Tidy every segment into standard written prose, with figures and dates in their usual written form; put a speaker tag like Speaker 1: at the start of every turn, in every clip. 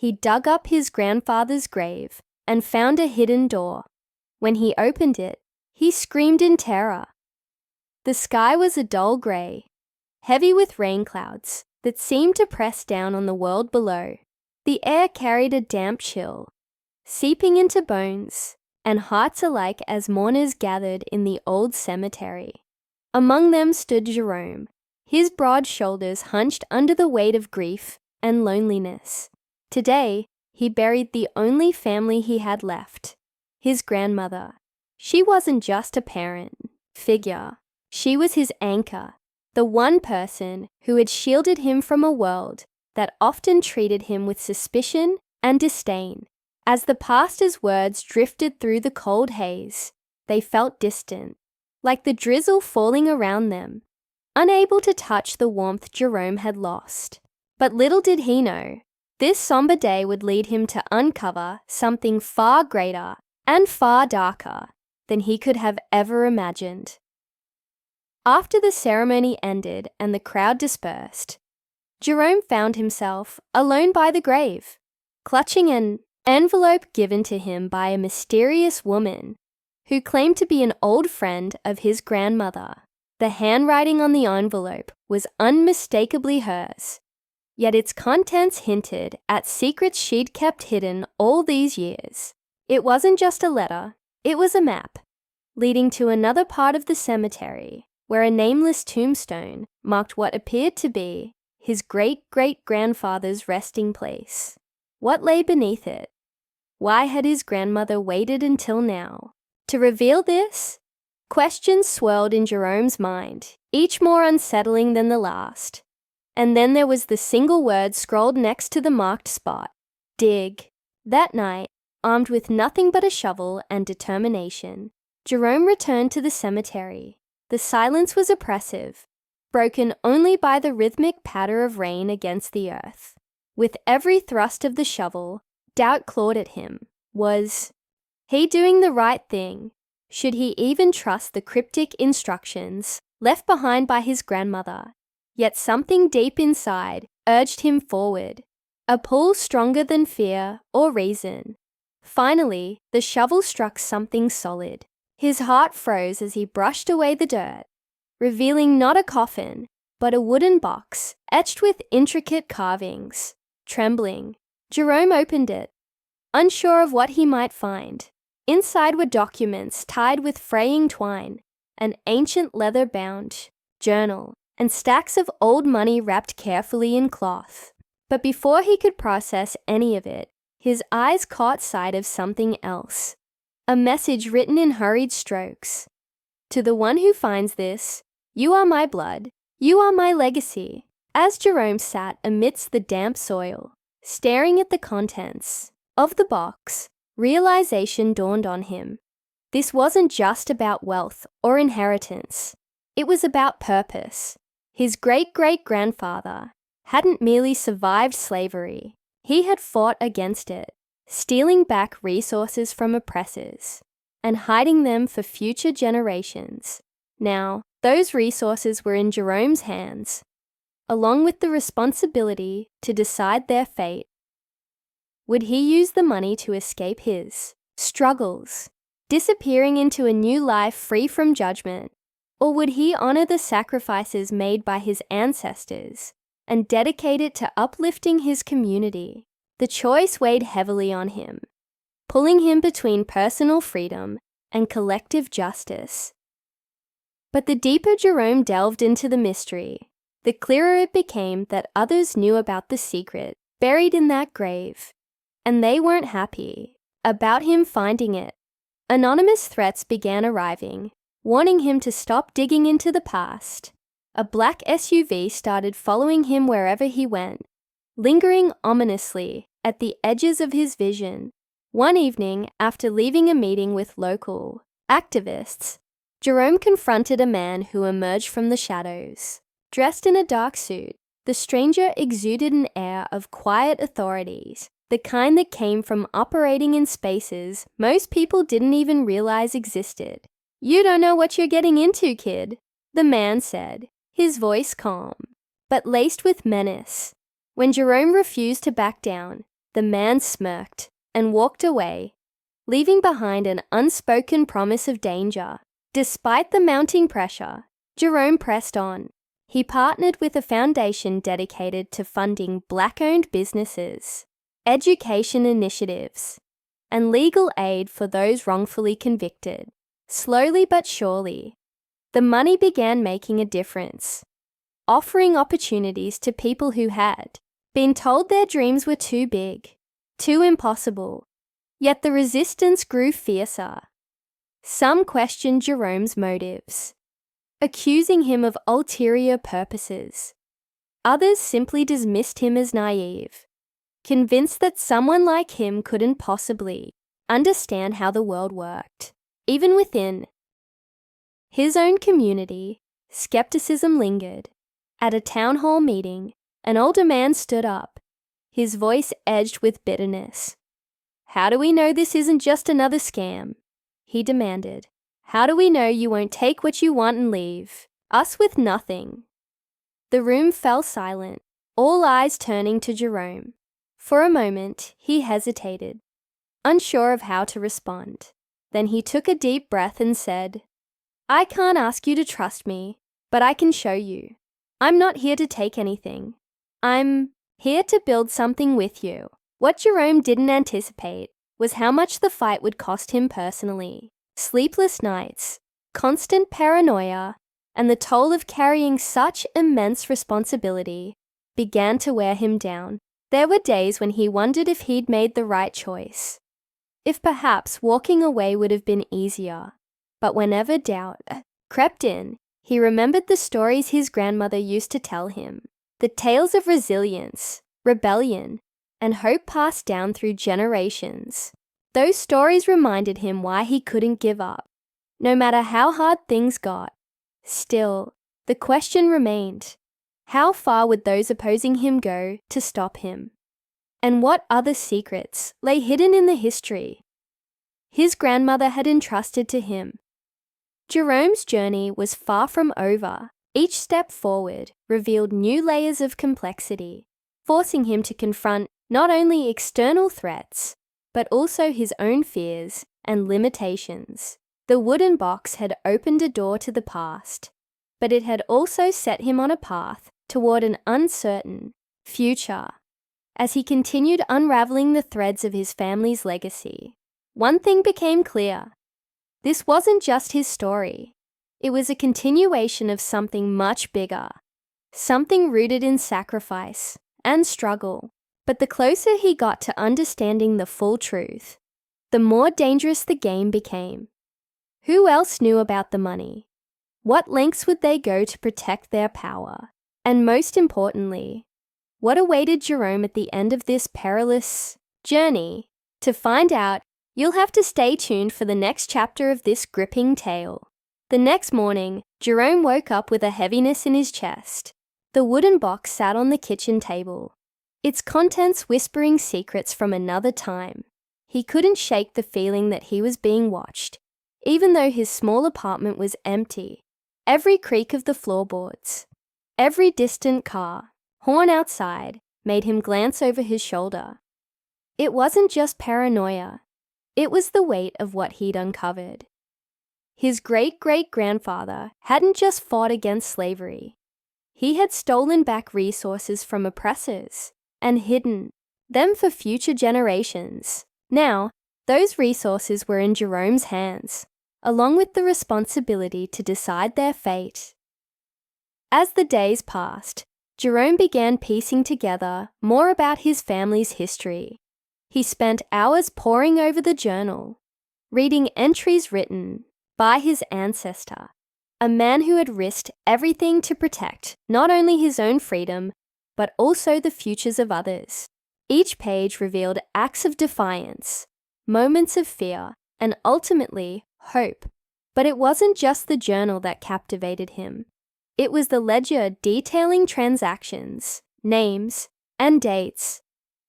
Speaker 1: he dug up his grandfather's grave and found a hidden door. When he opened it, he screamed in terror. The sky was a dull grey, heavy with rain clouds that seemed to press down on the world below. The air carried a damp chill, seeping into bones and hearts alike as mourners gathered in the old cemetery. Among them stood Jerome, his broad shoulders hunched under the weight of grief and loneliness. Today, he buried the only family he had left, his grandmother. She wasn't just a parent figure. She was his anchor, the one person who had shielded him from a world that often treated him with suspicion and disdain. As the pastor's words drifted through the cold haze, they felt distant, like the drizzle falling around them, unable to touch the warmth Jerome had lost. But little did he know, this somber day would lead him to uncover something far greater and far darker than he could have ever imagined. After the ceremony ended and the crowd dispersed, Jerome found himself alone by the grave, clutching an envelope given to him by a mysterious woman who claimed to be an old friend of his grandmother. The handwriting on the envelope was unmistakably hers, yet its contents hinted at secrets she'd kept hidden all these years. It wasn't just a letter, it was a map, leading to another part of the cemetery, where a nameless tombstone marked what appeared to be his great-great-grandfather's resting place. What lay beneath it? Why had his grandmother waited until now to reveal this? Questions swirled in Jerome's mind, each more unsettling than the last. And then there was the single word scrawled next to the marked spot: dig. That night, armed with nothing but a shovel and determination, Jerome returned to the cemetery. The silence was oppressive, broken only by the rhythmic patter of rain against the earth. With every thrust of the shovel, doubt clawed at him. Was he doing the right thing? Should he even trust the cryptic instructions left behind by his grandmother? Yet something deep inside urged him forward, a pull stronger than fear or reason. Finally, the shovel struck something solid. His heart froze as he brushed away the dirt, revealing not a coffin, but a wooden box etched with intricate carvings. Trembling, Jerome opened it, unsure of what he might find. Inside were documents tied with fraying twine, an ancient leather-bound journal, and stacks of old money wrapped carefully in cloth. But before he could process any of it, his eyes caught sight of something else. A message written in hurried strokes. To the one who finds this, you are my blood, you are my legacy. As Jerome sat amidst the damp soil, staring at the contents of the box, realization dawned on him. This wasn't just about wealth or inheritance. It was about purpose. His great-great-grandfather hadn't merely survived slavery. He had fought against it, stealing back resources from oppressors and hiding them for future generations. Now, those resources were in Jerome's hands, along with the responsibility to decide their fate. Would he use the money to escape his struggles, disappearing into a new life free from judgment? Or would he honor the sacrifices made by his ancestors and dedicate it to uplifting his community? The choice weighed heavily on him, pulling him between personal freedom and collective justice. But the deeper Jerome delved into the mystery, the clearer it became that others knew about the secret buried in that grave, and they weren't happy about him finding it. Anonymous threats began arriving, warning him to stop digging into the past. A black SUV started following him wherever he went, lingering ominously at the edges of his vision. One evening, after leaving a meeting with local activists, Jerome confronted a man who emerged from the shadows. Dressed in a dark suit, the stranger exuded an air of quiet authority, the kind that came from operating in spaces most people didn't even realize existed. "You don't know what you're getting into, kid," the man said, his voice calm, but laced with menace. When Jerome refused to back down, The man smirked and walked away, leaving behind an unspoken promise of danger. Despite the mounting pressure, Jerome pressed on. He partnered with a foundation dedicated to funding Black-owned businesses, education initiatives, and legal aid for those wrongfully convicted. Slowly but surely, the money began making a difference, offering opportunities to people who had been told their dreams were too big, too impossible. Yet the resistance grew fiercer. Some questioned Jerome's motives, accusing him of ulterior purposes. Others simply dismissed him as naive, convinced that someone like him couldn't possibly understand how the world worked. Even within his own community, skepticism lingered. At a town hall meeting, an older man stood up, his voice edged with bitterness. "How do we know this isn't just another scam?" he demanded. "How do we know you won't take what you want and leave us with nothing?" The room fell silent, all eyes turning to Jerome. For a moment, he hesitated, unsure of how to respond. Then he took a deep breath and said, "I can't ask you to trust me, but I can show you. I'm not here to take anything. I'm here to build something with you." What Jerome didn't anticipate was how much the fight would cost him personally. Sleepless nights, constant paranoia, and the toll of carrying such immense responsibility began to wear him down. There were days when he wondered if he'd made the right choice, if perhaps walking away would have been easier. But whenever doubt crept in, he remembered the stories his grandmother used to tell him, the tales of resilience, rebellion, and hope passed down through generations. Those stories reminded him why he couldn't give up, no matter how hard things got. Still, the question remained, how far would those opposing him go to stop him? And what other secrets lay hidden in the history his grandmother had entrusted to him? Jerome's journey was far from over. Each step forward revealed new layers of complexity, forcing him to confront not only external threats, but also his own fears and limitations. The wooden box had opened a door to the past, but it had also set him on a path toward an uncertain future. As he continued unraveling the threads of his family's legacy, one thing became clear. This wasn't just his story. It was a continuation of something much bigger, something rooted in sacrifice and struggle. But the closer he got to understanding the full truth, the more dangerous the game became. Who else knew about the money? What lengths would they go to protect their power? And most importantly, what awaited Jerome at the end of this perilous journey? To find out, you'll have to stay tuned for the next chapter of this gripping tale. The next morning, Jerome woke up with a heaviness in his chest. The wooden box sat on the kitchen table, its contents whispering secrets from another time. He couldn't shake the feeling that he was being watched, even though his small apartment was empty. Every creak of the floorboards, every distant car, horn outside, made him glance over his shoulder. It wasn't just paranoia. It was the weight of what he'd uncovered. His great-great-grandfather hadn't just fought against slavery. He had stolen back resources from oppressors and hidden them for future generations. Now, those resources were in Jerome's hands, along with the responsibility to decide their fate. As the days passed, Jerome began piecing together more about his family's history. He spent hours poring over the journal, reading entries written by his ancestor, a man who had risked everything to protect not only his own freedom, but also the futures of others. Each page revealed acts of defiance, moments of fear, and ultimately, hope. But it wasn't just the journal that captivated him. It was the ledger detailing transactions, names, and dates.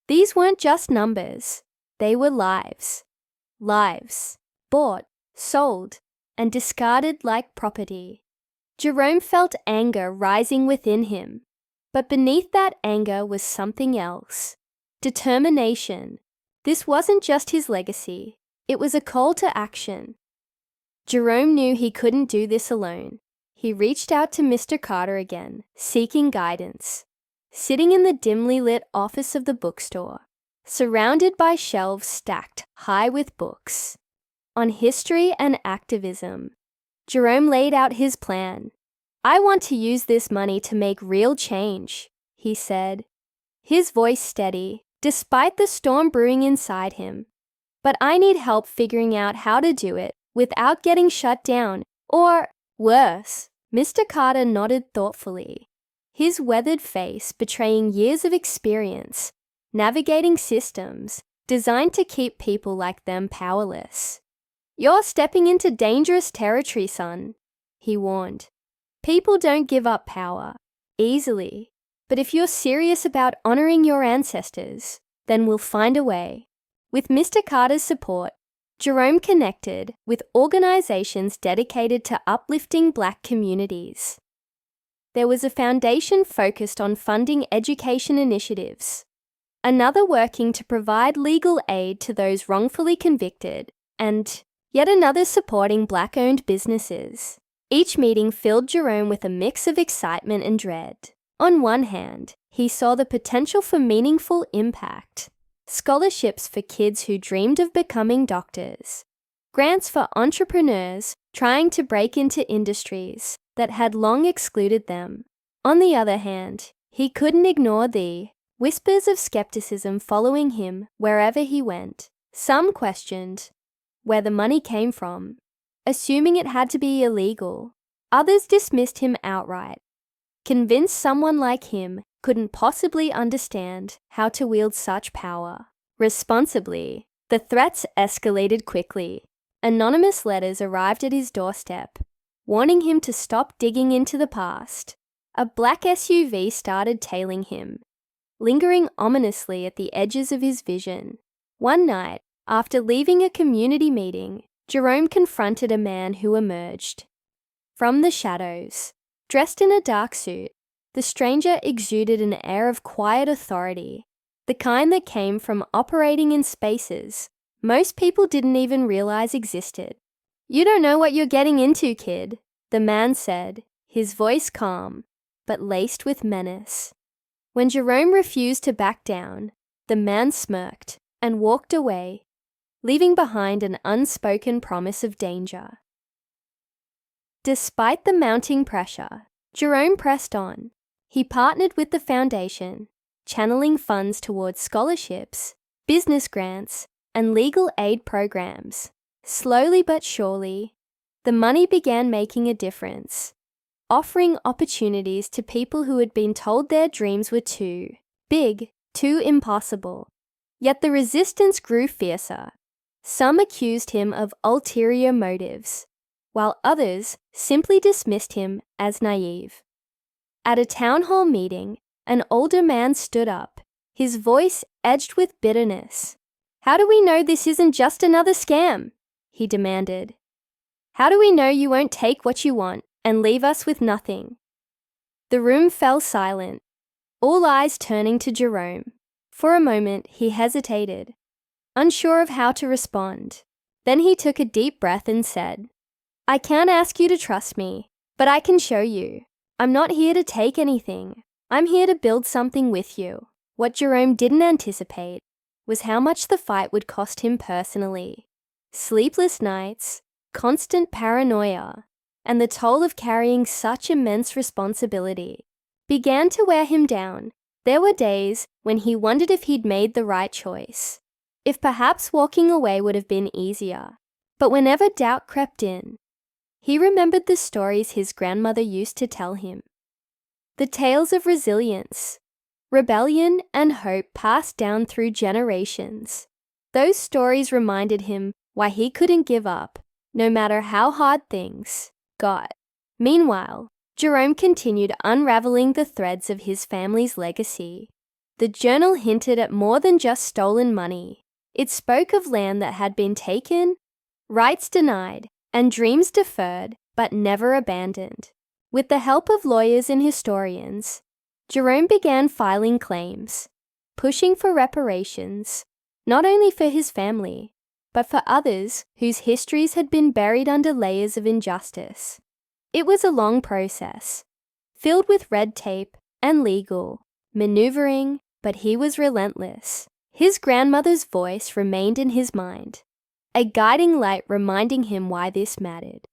Speaker 1: These weren't just numbers. They were lives. Lives, bought, sold, and discarded like property. Jerome felt anger rising within him, but beneath that anger was something else. determination. This wasn't just his legacy, it was a call to action. Jerome knew he couldn't do this alone. He reached out to Mr. Carter again, seeking guidance. Sitting in the dimly lit office of the bookstore, surrounded by shelves stacked high with books on history and activism, Jerome laid out his plan. "I want to use this money to make real change," he said, his voice steady, despite the storm brewing inside him. "But I need help figuring out how to do it without getting shut down, or worse." Mr. Carter nodded thoughtfully, his weathered face betraying years of experience navigating systems designed to keep people like them powerless. "You're stepping into dangerous territory, son," he warned. "People don't give up power easily, but if you're serious about honoring your ancestors, then we'll find a way." With Mr. Carter's support, Jerome connected with organizations dedicated to uplifting Black communities. There was a foundation focused on funding education initiatives, another working to provide legal aid to those wrongfully convicted, and yet another supporting Black-owned businesses. Each meeting filled Jerome with a mix of excitement and dread. On one hand, he saw the potential for meaningful impact. Scholarships for kids who dreamed of becoming doctors, grants for entrepreneurs trying to break into industries that had long excluded them. On the other hand, he couldn't ignore the whispers of skepticism following him wherever he went. Some questioned where the money came from, assuming it had to be illegal. Others dismissed him outright, convinced someone like him couldn't possibly understand how to wield such power responsibly. The threats escalated quickly. Anonymous letters arrived at his doorstep, warning him to stop digging into the past. A black SUV started tailing him, lingering ominously at the edges of his vision. One night, after leaving a community meeting, Jerome confronted a man who emerged from the shadows. Dressed in a dark suit, the stranger exuded an air of quiet authority, the kind that came from operating in spaces most people didn't even realize existed. "You don't know what you're getting into, kid," the man said, his voice calm, but laced with menace. When Jerome refused to back down, the man smirked and walked away, leaving behind an unspoken promise of danger. Despite the mounting pressure, Jerome pressed on. He partnered with the foundation, channeling funds towards scholarships, business grants, and legal aid programs. Slowly but surely, the money began making a difference, offering opportunities to people who had been told their dreams were too big, too impossible. Yet the resistance grew fiercer. Some accused him of ulterior motives, while others simply dismissed him as naive. At a town hall meeting, an older man stood up, his voice edged with bitterness. "How do we know this isn't just another scam?" he demanded. "How do we know you won't take what you want and leave us with nothing?" The room fell silent, all eyes turning to Jerome. For a moment, he hesitated, unsure of how to respond. Then he took a deep breath and said, "I can't ask you to trust me, but I can show you. I'm not here to take anything. I'm here to build something with you." What Jerome didn't anticipate was how much the fight would cost him personally. Sleepless nights, constant paranoia, and the toll of carrying such immense responsibility began to wear him down. There were days when he wondered if he'd made the right choice, if perhaps walking away would have been easier. But whenever doubt crept in, he remembered the stories his grandmother used to tell him. The tales of resilience, rebellion, and hope passed down through generations. Those stories reminded him why he couldn't give up, no matter how hard things got. Meanwhile, Jerome continued unraveling the threads of his family's legacy. The journal hinted at more than just stolen money. It spoke of land that had been taken, rights denied, and dreams deferred but never abandoned. With the help of lawyers and historians, Jerome began filing claims, pushing for reparations, not only for his family, but for others whose histories had been buried under layers of injustice. It was a long process, filled with red tape and legal maneuvering, but he was relentless. His grandmother's voice remained in his mind, a guiding light reminding him why this mattered.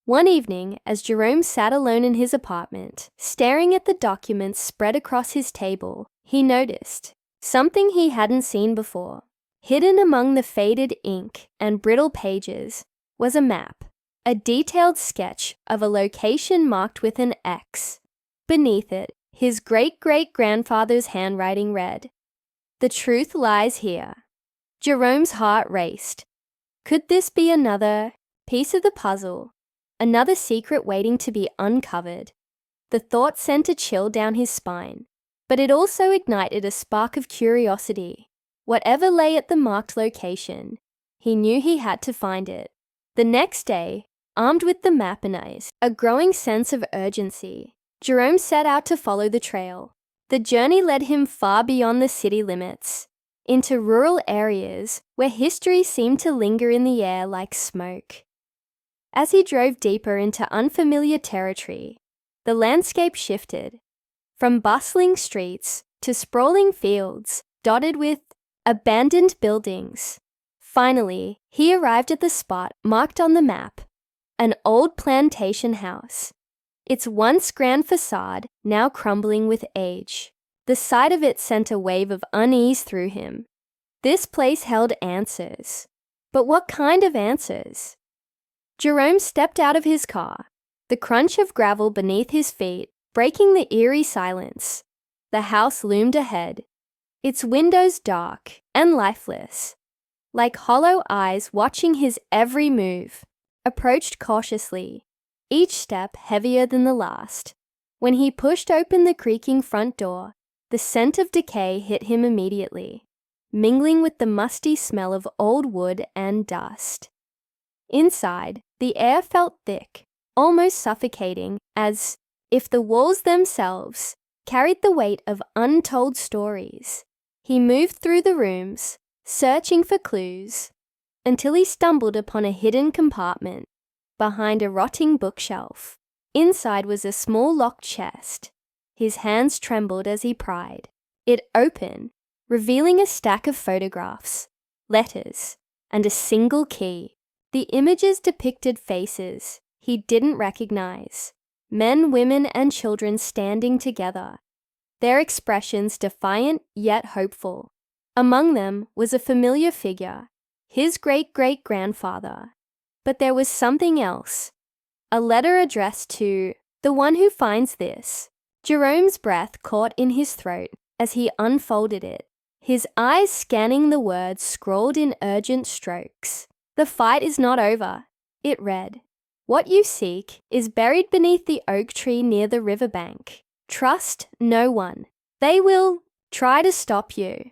Speaker 1: One evening, as Jerome sat alone in his apartment, staring at the documents spread across his table, he noticed something he hadn't seen before. Hidden among the faded ink and brittle pages was a map, a detailed sketch of a location marked with an X. Beneath it, his great-great-grandfather's handwriting read, "The truth lies here." Jerome's heart raced. Could this be another piece of the puzzle? Another secret waiting to be uncovered? The thought sent a chill down his spine, but it also ignited a spark of curiosity. Whatever lay at the marked location, he knew he had to find it. The next day, armed with the map and a growing sense of urgency, Jerome set out to follow the trail. The journey led him far beyond the city limits, into rural areas where history seemed to linger in the air like smoke. As he drove deeper into unfamiliar territory, the landscape shifted, from bustling streets to sprawling fields dotted with abandoned buildings. Finally, he arrived at the spot marked on the map, an old plantation house. Its once grand facade now crumbling with age. The sight of it sent a wave of unease through him. This place held answers. But what kind of answers? Jerome stepped out of his car, the crunch of gravel beneath his feet breaking the eerie silence. The house loomed ahead, its windows dark and lifeless, like hollow eyes watching his every move. Approached cautiously, each step heavier than the last. When he pushed open the creaking front door, the scent of decay hit him immediately, mingling with the musty smell of old wood and dust. Inside, the air felt thick, almost suffocating, as if the walls themselves carried the weight of untold stories. He moved through the rooms, searching for clues, until he stumbled upon a hidden compartment behind a rotting bookshelf. Inside was a small locked chest. His hands trembled as he pried it open, revealing a stack of photographs, letters, and a single key. The images depicted faces he didn't recognize, men, women, and children standing together, their expressions defiant yet hopeful. Among them was a familiar figure, his great-great-grandfather. But there was something else, a letter addressed to the one who finds this. Jerome's breath caught in his throat as he unfolded it, his eyes scanning the words scrawled in urgent strokes. "The fight is not over," it read. "What you seek is buried beneath the oak tree near the riverbank. Trust no one. They will try to stop you."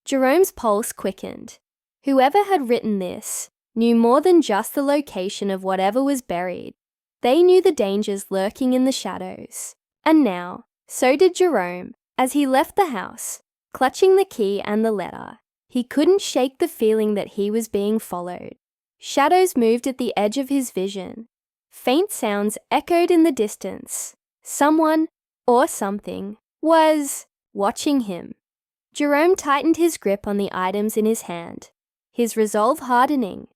Speaker 1: Jerome's pulse quickened. Whoever had written this knew more than just the location of whatever was buried. They knew the dangers lurking in the shadows. And now, so did Jerome. As he left the house, clutching the key and the letter, he couldn't shake the feeling that he was being followed. Shadows moved at the edge of his vision. Faint sounds echoed in the distance. Someone, or something, was watching him. Jerome tightened his grip on the items in his hand, his resolve hardening.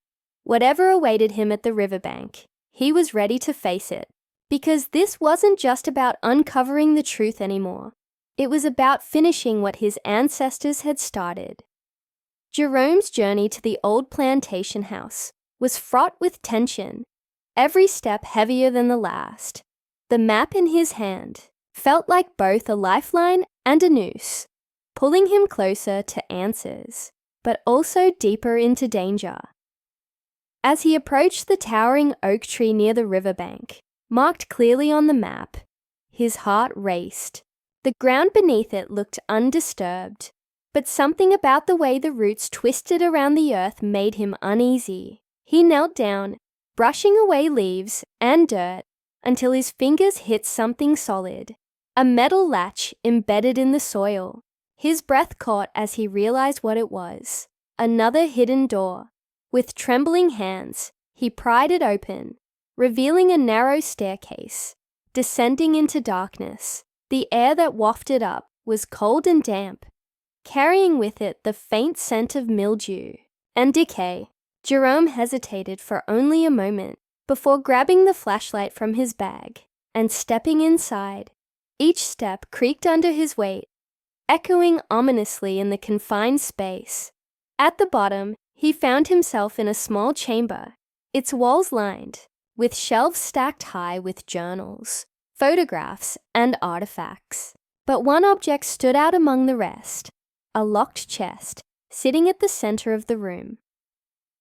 Speaker 1: Whatever awaited him at the riverbank, he was ready to face it. Because this wasn't just about uncovering the truth anymore. It was about finishing what his ancestors had started. Jerome's journey to the old plantation house was fraught with tension, every step heavier than the last. The map in his hand felt like both a lifeline and a noose, pulling him closer to answers, but also deeper into danger. As he approached the towering oak tree near the riverbank, marked clearly on the map, his heart raced. The ground beneath it looked undisturbed, but something about the way the roots twisted around the earth made him uneasy. He knelt down, brushing away leaves and dirt until his fingers hit something solid, a metal latch embedded in the soil. His breath caught as he realized what it was. Another hidden door. With trembling hands, he pried it open, revealing a narrow staircase. Descending into darkness, the air that wafted up was cold and damp, carrying with it the faint scent of mildew and decay. Jerome hesitated for only a moment before grabbing the flashlight from his bag and stepping inside. Each step creaked under his weight, echoing ominously in the confined space. At the bottom, he found himself in a small chamber, its walls lined with shelves stacked high with journals, photographs, and artifacts. But one object stood out among the rest, a locked chest sitting at the center of the room.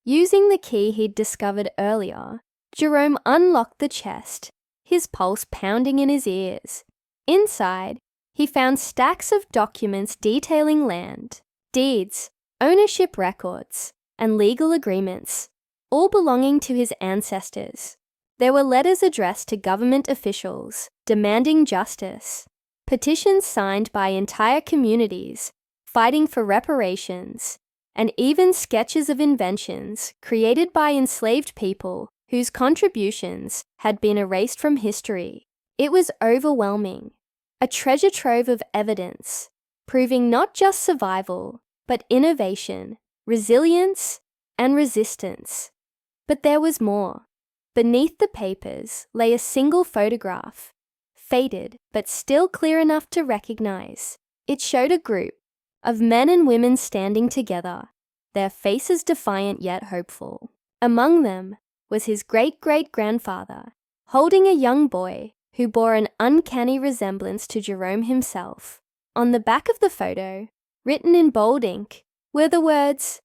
Speaker 1: Using the key he'd discovered earlier, Jerome unlocked the chest, his pulse pounding in his ears. Inside, he found stacks of documents detailing land, deeds, ownership records, and legal agreements, all belonging to his ancestors. There were letters addressed to government officials, demanding justice, petitions signed by entire communities, fighting for reparations, and even sketches of inventions created by enslaved people whose contributions had been erased from history. It was overwhelming, a treasure trove of evidence, proving not just survival, but innovation, resilience, and resistance. But there was more. Beneath the papers lay a single photograph, faded but still clear enough to recognize. It showed a group of men and women standing together, their faces defiant yet hopeful. Among them was his great-great-grandfather, holding a young boy who bore an uncanny resemblance to Jerome himself. On the back of the photo, written in bold ink, were the words,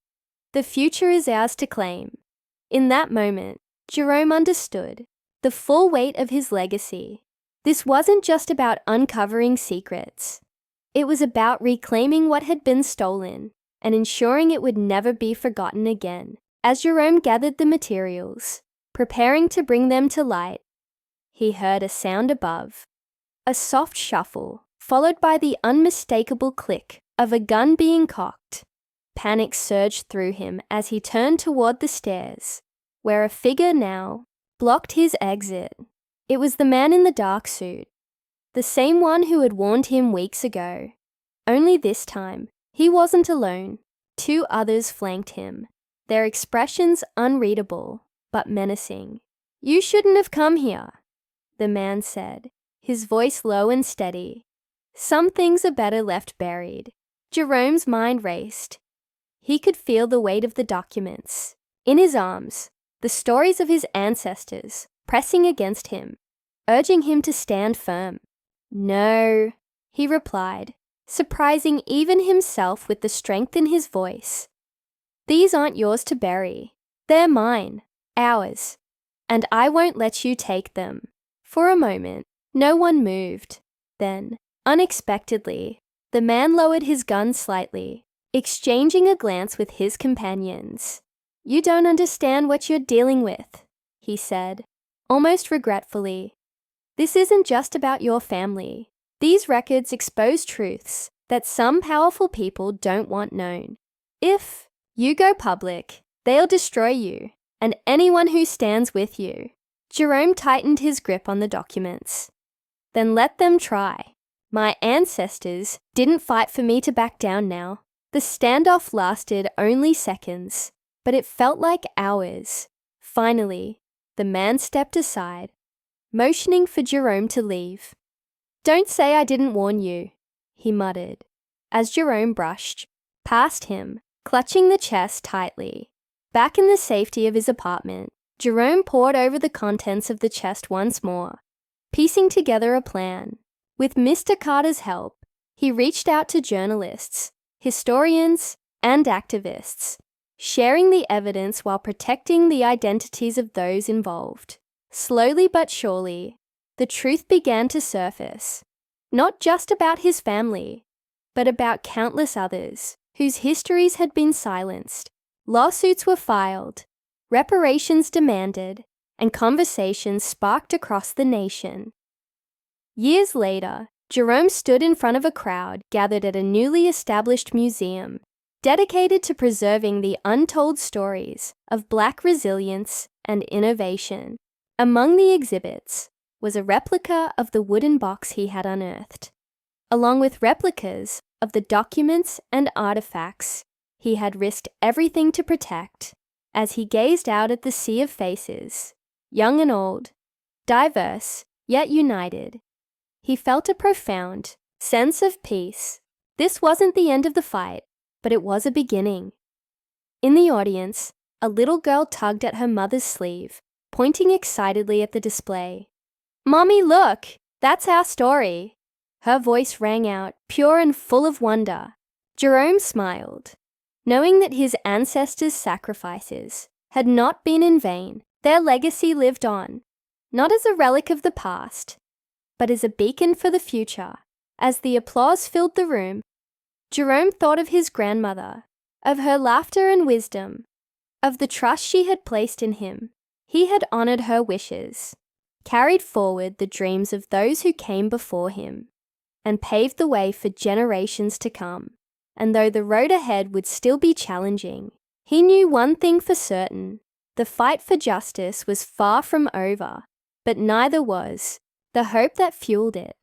Speaker 1: "The future is ours to claim." In that moment, Jerome understood the full weight of his legacy. This wasn't just about uncovering secrets. It was about reclaiming what had been stolen and ensuring it would never be forgotten again. As Jerome gathered the materials, preparing to bring them to light, he heard a sound above, a soft shuffle, followed by the unmistakable click of a gun being cocked. Panic surged through him as he turned toward the stairs, where a figure now blocked his exit. It was the man in the dark suit, the same one who had warned him weeks ago. Only this time, he wasn't alone. Two others flanked him, their expressions unreadable, but menacing. "You shouldn't have come here," the man said, his voice low and steady. "Some things are better left buried." Jerome's mind raced. He could feel the weight of the documents. In his arms, the stories of his ancestors pressing against him, urging him to stand firm. "No," he replied, surprising even himself with the strength in his voice. "These aren't yours to bury. They're mine, ours, and I won't let you take them." For a moment, no one moved. Then, unexpectedly, the man lowered his gun slightly, exchanging a glance with his companions. "You don't understand what you're dealing with," he said, almost regretfully. "This isn't just about your family. These records expose truths that some powerful people don't want known. If you go public, they'll destroy you and anyone who stands with you." Jerome tightened his grip on the documents. "Then let them try. My ancestors didn't fight for me to back down now." The standoff lasted only seconds, but it felt like hours. Finally, the man stepped aside, motioning for Jerome to leave. "Don't say I didn't warn you," he muttered, as Jerome brushed past him, clutching the chest tightly. Back in the safety of his apartment, Jerome pored over the contents of the chest once more, piecing together a plan. With Mr. Carter's help, he reached out to journalists, historians, and activists, sharing the evidence while protecting the identities of those involved. Slowly but surely, the truth began to surface, not just about his family, but about countless others whose histories had been silenced. Lawsuits were filed, reparations demanded, and conversations sparked across the nation. Years later, Jerome stood in front of a crowd gathered at a newly established museum dedicated to preserving the untold stories of Black resilience and innovation. Among the exhibits was a replica of the wooden box he had unearthed, along with replicas of the documents and artifacts he had risked everything to protect. As he gazed out at the sea of faces, young and old, diverse yet united, he felt a profound sense of peace. This wasn't the end of the fight, but it was a beginning. In the audience, a little girl tugged at her mother's sleeve, pointing excitedly at the display. "Mommy, look! That's our story!" Her voice rang out, pure and full of wonder. Jerome smiled, knowing that his ancestors' sacrifices had not been in vain. Their legacy lived on, not as a relic of the past, but as a beacon for the future. As the applause filled the room, Jerome thought of his grandmother, of her laughter and wisdom, of the trust she had placed in him. He had honored her wishes, carried forward the dreams of those who came before him, and paved the way for generations to come. And though the road ahead would still be challenging, he knew one thing for certain: the fight for justice was far from over, but neither was the hope that fueled it.